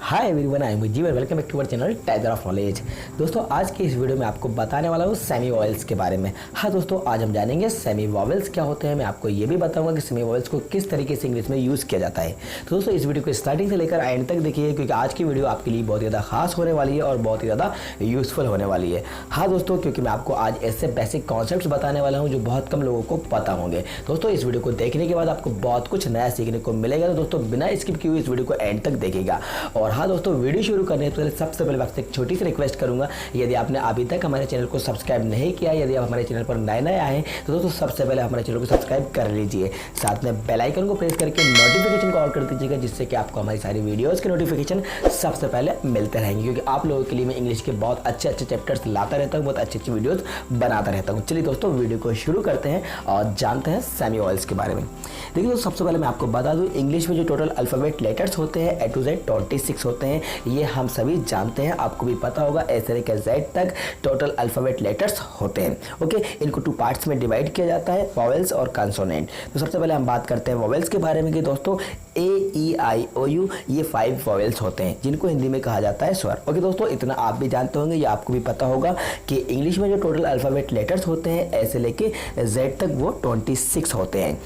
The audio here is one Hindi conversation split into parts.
Hi everyone, I am Jeevan. Welcome back to our channel Tiger of Knowledge. दोस्तों, आज की इस वीडियो में आपको बताने वाला हूँ सेमी वॉवेल्स के बारे में। हाँ दोस्तों, आज हम जानेंगे सेमी वॉवेल्स क्या होते हैं। मैं आपको ये भी बताऊंगा कि सेमी वॉवेल्स को किस तरीके से इंग्लिश में यूज़ किया जाता है। तो दोस्तों, इस वीडियो को स्टार्टिंग से लेकर एंड तक देखिए, क्योंकि आज की वीडियो आपके लिए बहुत ज़्यादा खास होने वाली है और बहुत ही ज़्यादा यूज़फुल होने वाली है। हाँ दोस्तों, क्योंकि मैं आपको आज ऐसे बेसिक कॉन्सेप्ट्स बताने वाला हूँ जो बहुत कम लोगों को पता होंगे। दोस्तों, इस वीडियो को देखने के बाद आपको बहुत कुछ नया सीखने को मिलेगा। तो दोस्तों, बिना स्किप किए हुए इस वीडियो को एंड तक देखिएगा। और हाँ दोस्तों, वीडियो शुरू करने से पहले सबसे पहले आपसे एक छोटी सी रिक्वेस्ट करूंगा, यदि आपने अभी तक हमारे चैनल को सब्सक्राइब नहीं किया, यदि आप हमारे चैनल पर नए नए आए हैं तो दोस्तों सबसे पहले हमारे चैनल को सब्सक्राइब कर लीजिए। साथ में बेल आइकन को प्रेस करके नोटिफिकेशन को ऑन कर दीजिएगा, जिससे कि आपको हमारी सारी वीडियोस के नोटिफिकेशन सबसे पहले मिलते रहेंगे। क्योंकि आप लोगों के लिए मैं इंग्लिश के बहुत अच्छे अच्छे चैप्टर्स लाता रहता हूँ, बहुत अच्छी अच्छी वीडियोस बनाता रहता हूँ। चलिए दोस्तों, वीडियो को शुरू करते हैं और जानते हैं सेमी वॉवेल्स के बारे में। देखिए दोस्तों, सबसे पहले मैं आपको बता दूं, इंग्लिश में जो टोटल अल्फाबेट लेटर्स होते हैं A to Z 26 होते हैं। ये हम सभी जानते हैं, आपको भी पता होगा। A से लेकर Z तक टोटल अल्फाबेट लेटर्स होते हैं। ओके, इनको 2 पार्ट्स में डिवाइड किया जाता है, वॉवेल्स और कॉन्सोनेंट। तो सबसे पहले हम बात करते हैं वॉवेल्स के बारे में कि दोस्तों A, E, I, O, U ये 5 वॉवेल्स होते हैं, जिनको हिंदी में कहा जाता है स्वर। ओके दोस्तों, इतना आप भी जानते होंगे, ये आपको भी पता होगा कि इंग्लिश में जो टोटल अल्फाबेट लेटर्स होते हैं A से लेके Z तक वो 26 होते हैं।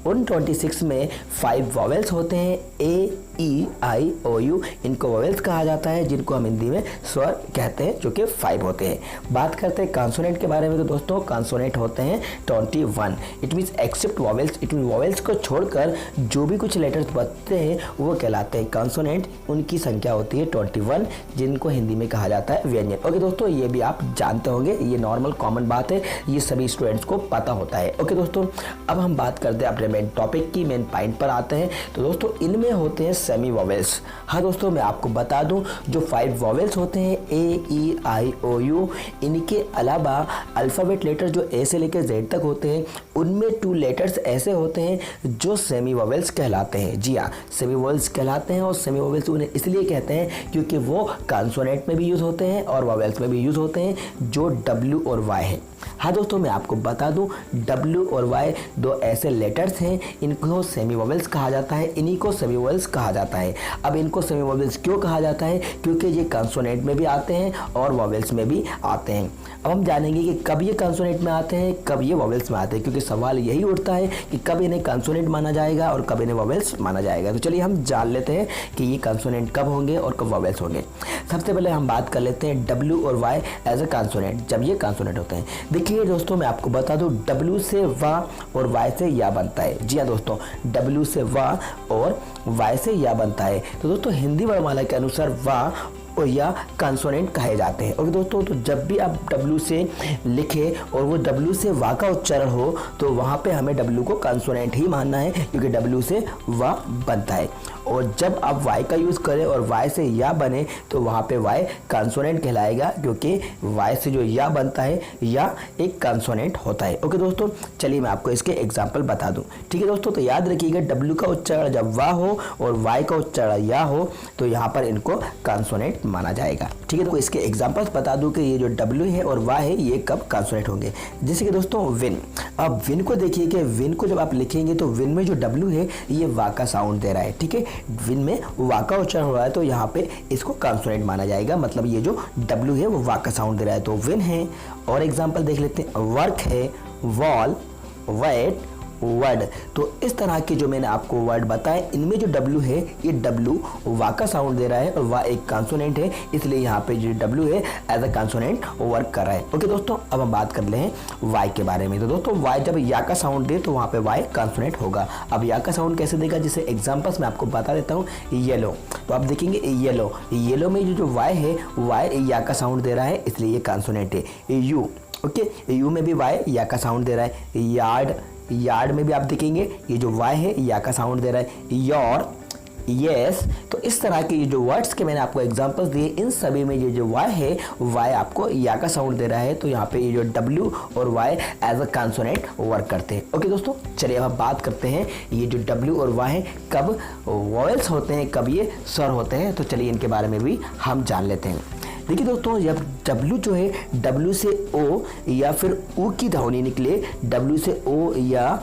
उन 26 में 5 वॉवेल्स होते हैं, A, E, I, O, U। इनको वॉवेल्स कहा जाता है, जिनको हम हिंदी में स्वर कहते हैं, जो कि 5 होते हैं। बात करते हैं कॉन्सोनेंट के बारे में। तो दोस्तों, कॉन्सोनेंट होते हैं 21। It means except vowels, it mean vowels को छोड़कर जो भी कुछ लेटर्स बचते हैं वो कहलाते हैं कॉन्सोनेंट। उनकी संख्या होती है 21, जिनको हिंदी में कहा जाता है व्यंजन। ओके दोस्तों, ये भी आप जानते होंगे, ये नॉर्मल कॉमन बात है, ये सभी स्टूडेंट्स को पता होता है। ओके दोस्तों, अब हम बात करते हैं अपने मेन टॉपिक की, मेन पॉइंट पर आते हैं। तो दोस्तों, इनमें होते हैं सेमी वॉवेल्स। हाँ दोस्तों, मैं आपको बता दूं, जो 5 वॉवेल्स होते हैं A, E, I, O, U, इनके अलावा अल्फ़ाबेट लेटर जो A से लेकर Z तक होते हैं, उनमें 2 लेटर्स ऐसे होते हैं जो सेमी वॉवेल्स कहलाते हैं। जी हाँ, सेमी वॉवेल्स कहलाते हैं। और सेमी वॉवेल्स उन्हें इसलिए कहते हैं क्योंकि वो कॉन्सोनेंट में भी यूज़ होते हैं और वॉवेल्स में भी यूज़ होते हैं, जो W और Y है। हाँ दोस्तों, मैं आपको बता दूं, W और Y 2 ऐसे लेटर्स हैं, इनको सेमी वॉवेल्स कहा जाता है, इन्हीं को सेमी वॉवेल्स कहा जाता है। अब इनको सेमी वॉवेल्स क्यों कहा जाता है? क्योंकि ये कॉन्सोनेंट में भी आते हैं और वॉवेल्स में भी आते हैं। अब हम जानेंगे कि कब ये कॉन्सोनेंट में आते हैं, कब ये वॉवेल्स में आते हैं, क्योंकि सवाल यही उठता है कि कब इन्हें कॉन्सोनेंट माना जाएगा और कब इन्हें वॉवेल्स माना जाएगा। तो चलिए हम जान लेते हैं कि ये कॉन्सोनेंट कब होंगे और कब वॉवेल्स होंगे। सबसे पहले हम बात कर लेते हैं W और Y एज ए कॉन्सोनेंट, जब ये कॉन्सोनेंट होते हैं। देखिए दोस्तों, मैं आपको बता दूं, W से वा और Y से या बनता है। जी हाँ दोस्तों, W से वा और Y से या बनता है। तो दोस्तों, हिंदी वर्णमाला के अनुसार वा और या कॉन्सोनेंट कहे जाते हैं। और दोस्तों, तो जब भी आप W से लिखे और वो W से वा का उच्चारण हो, तो वहाँ पे हमें W को कॉन्सोनेंट ही मानना है, क्योंकि W से वा बनता है। और जब आप Y का यूज़ करें और Y से या बने, तो वहाँ पे Y कॉन्सोनेंट कहलाएगा, क्योंकि Y से जो या बनता है, या एक कॉन्सोनेंट होता है। ओके दोस्तों, चलिए मैं आपको इसके एग्जाम्पल बता दूँ। ठीक है दोस्तों, तो याद रखिएगा, W का उच्चारण जब वा हो और Y का उच्चारण या हो, तो यहाँ पर इनको कॉन्सोनेंट माना जाएगा। ठीक है, तो इसके एग्जांपल्स बता दूं कि ये जो W है और Y है, ये कब कॉन्सोनेंट होंगे। जैसे कि दोस्तों, विन। अब विन को देखिए कि विन को जब आप लिखेंगे तो विन में जो W है, ये वा का साउंड दे रहा है। ठीक है, विन में वा का उच्चारण हो रहा है, तो यहाँ पे इसको कॉन्सोनेंट माना जाएगा। मतलब ये जो W है वो वा का साउंड दे रहा है, तो विन है। और एग्जाम्पल देख लेते हैं, वर्क है, वॉल, वेट, वर्ड। तो इस तरह के जो मैंने आपको वर्ड बताए, इनमें जो W है, ये W वा का साउंड दे रहा है और वा एक कॉन्सोनेंट है, इसलिए यहाँ पे जो W है एज अ कॉन्सोनेंट वर्क कर रहा है। ओके दोस्तों, अब हम बात कर ले हैं Y के बारे में। तो दोस्तों, Y जब या का साउंड दे तो वहाँ पे Y कॉन्सोनेंट होगा। अब या का साउंड कैसे देगा, जिसे एग्जाम्पल्स मैं आपको बता देता हूँ। येलो, तो आप देखेंगे येलो, येलो में जो Y है, Y या का साउंड दे रहा है, इसलिए ये कॉन्सोनेंट है। यू, ओके, यू में भी Y या का साउंड दे रहा है। यार्ड, यार्ड में भी आप देखेंगे ये जो Y है, या का साउंड दे रहा है। Your, yes. तो इस तरह के ये जो वर्ड्स के मैंने आपको एग्जांपल्स दिए, इन सभी में ये जो Y है, Y आपको या का साउंड दे रहा है, तो यहाँ पे ये जो W और Y as a consonant work करते हैं। ओके दोस्तों, चलिए अब बात करते हैं ये जो W और Y है कब वॉवेल्स होते हैं, कब ये स्वर होते हैं। तो चलिए इनके बारे में भी हम जान लेते हैं। देखिए दोस्तों, जब W जो है, W से O या फिर U की ध्वनि निकले, W से O या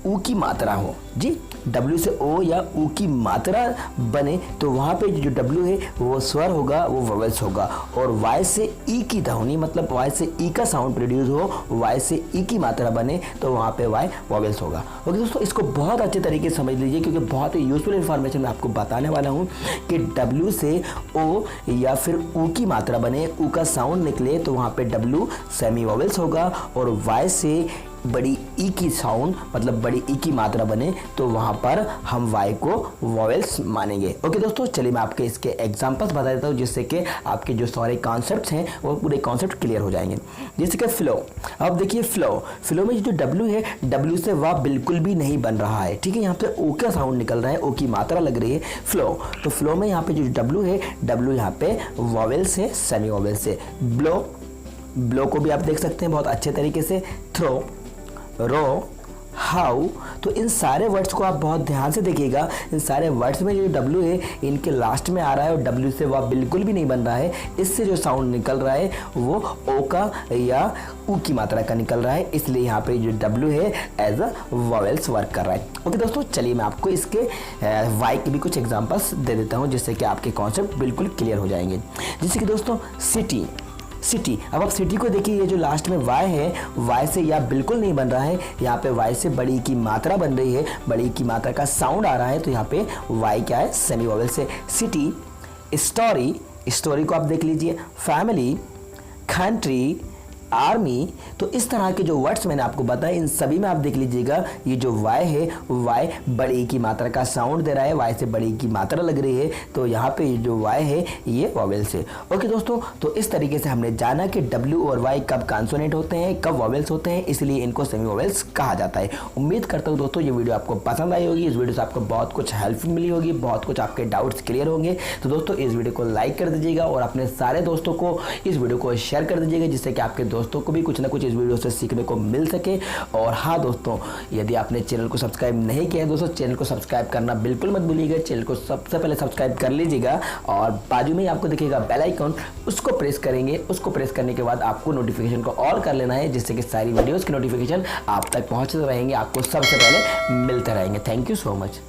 U की मात्रा हो, जी W से O या U की मात्रा बने तो वहाँ पे जो W है वो स्वर होगा, वो वॉवेल्स होगा। और Y से E की ध्वनि मतलब Y से E का साउंड प्रोड्यूस हो, Y से E की मात्रा बने तो वहाँ पे Y वॉवेल्स होगा। ओके दोस्तों, इसको बहुत अच्छे तरीके से समझ लीजिए क्योंकि बहुत ही यूजफुल इन्फॉर्मेशन मैं आपको बताने वाला हूँ कि W से O या फिर U की मात्रा बने, U का साउंड निकले तो वहाँ पे W सेमी वॉवेल्स होगा। और Y से बड़ी ई की साउंड मतलब बड़ी ई की मात्रा बने तो वहाँ पर हम वाई को वॉवेल्स मानेंगे। ओके दोस्तों, चलिए मैं आपके इसके एग्जांपल्स बता देता हूँ जिससे कि आपके जो सारे कॉन्सेप्ट्स हैं वो पूरे कॉन्सेप्ट क्लियर हो जाएंगे। जैसे कि फ्लो, अब देखिए फ्लो में जो डब्ल्यू है, डब्ल्यू से वाह बिल्कुल भी नहीं बन रहा है, ठीक है। यहाँ पे ओ का साउंड निकल रहा है, ओ की मात्रा लग रही है फ्लो, तो फ्लो में यहाँ पे जो डब्ल्यू है, डब्ल्यू यहाँ पे वॉवेल्स है, सेमी वॉवेल्स है। ब्लो को भी आप देख सकते हैं बहुत अच्छे तरीके से। थ्रो, रो, हाउ, तो इन सारे वर्ड्स को आप बहुत ध्यान से देखिएगा। इन सारे वर्ड्स में जो डब्ल्यू है इनके लास्ट में आ रहा है और डब्ल्यू से वह बिल्कुल भी नहीं बन रहा है। इससे जो साउंड निकल रहा है वो ओ का या ऊ की मात्रा का निकल रहा है, इसलिए यहाँ पे जो डब्ल्यू है एज अ वॉवेल्स वर्क कर रहा है। ओके दोस्तों, चलिए मैं आपको इसके वाई के भी कुछ एग्जाम्पल्स दे देता हूँ जिससे कि आपके कॉन्सेप्ट बिल्कुल क्लियर हो जाएंगे। जैसे कि दोस्तों सिटी, अब आप सिटी को देखिए, ये जो लास्ट में वाई है, वाई से या बिल्कुल नहीं बन रहा है, यहाँ पे वाई से बड़ी की मात्रा बन रही है, बड़ी की मात्रा का साउंड आ रहा है, तो यहाँ पे वाई क्या है, सेमी वॉवेल से। सिटी, स्टोरी को आप देख लीजिए, फैमिली, कंट्री, आर्मी, तो इस तरह के जो वर्ड्स मैंने आपको बताए इन सभी में आप देख लीजिएगा ये जो वाई है, वाई बड़ी की मात्रा का साउंड दे रहा है, वाई से बड़ी की मात्रा लग रही है, तो यहाँ पे जो वाई है ये वॉवेल्स है। ओके दोस्तों, तो इस तरीके से हमने जाना कि डब्ल्यू और वाई कब कॉन्सोनेंट होते हैं, कब वॉवेल्स होते हैं, इसलिए इनको सेमी वॉवेल्स कहा जाता है। उम्मीद करता हूँ दोस्तों ये वीडियो आपको पसंद आई होगी, इस वीडियो से आपको बहुत कुछ हेल्प मिली होगी, बहुत कुछ आपके डाउट्स क्लियर होंगे। तो दोस्तों इस वीडियो को लाइक कर दीजिएगा और अपने सारे दोस्तों को इस वीडियो को शेयर कर दीजिएगा जिससे कि आपके दोस्तों को भी कुछ ना कुछ इस वीडियो से सीखने को मिल सके। और हाँ दोस्तों, यदि आपने चैनल को सब्सक्राइब नहीं किया है दोस्तों, चैनल को सब्सक्राइब करना बिल्कुल मत भूलिएगा। चैनल को सबसे पहले सब्सक्राइब कर लीजिएगा और बाजू में ही आपको दिखेगा बेल आइकन, उसको प्रेस करेंगे। उसको प्रेस करने के बाद आपको नोटिफिकेशन को ऑल कर लेना है जिससे कि सारी वीडियोज़ के नोटिफिकेशन आप तक पहुँचते रहेंगे, आपको सबसे पहले मिलते रहेंगे। Thank you so much.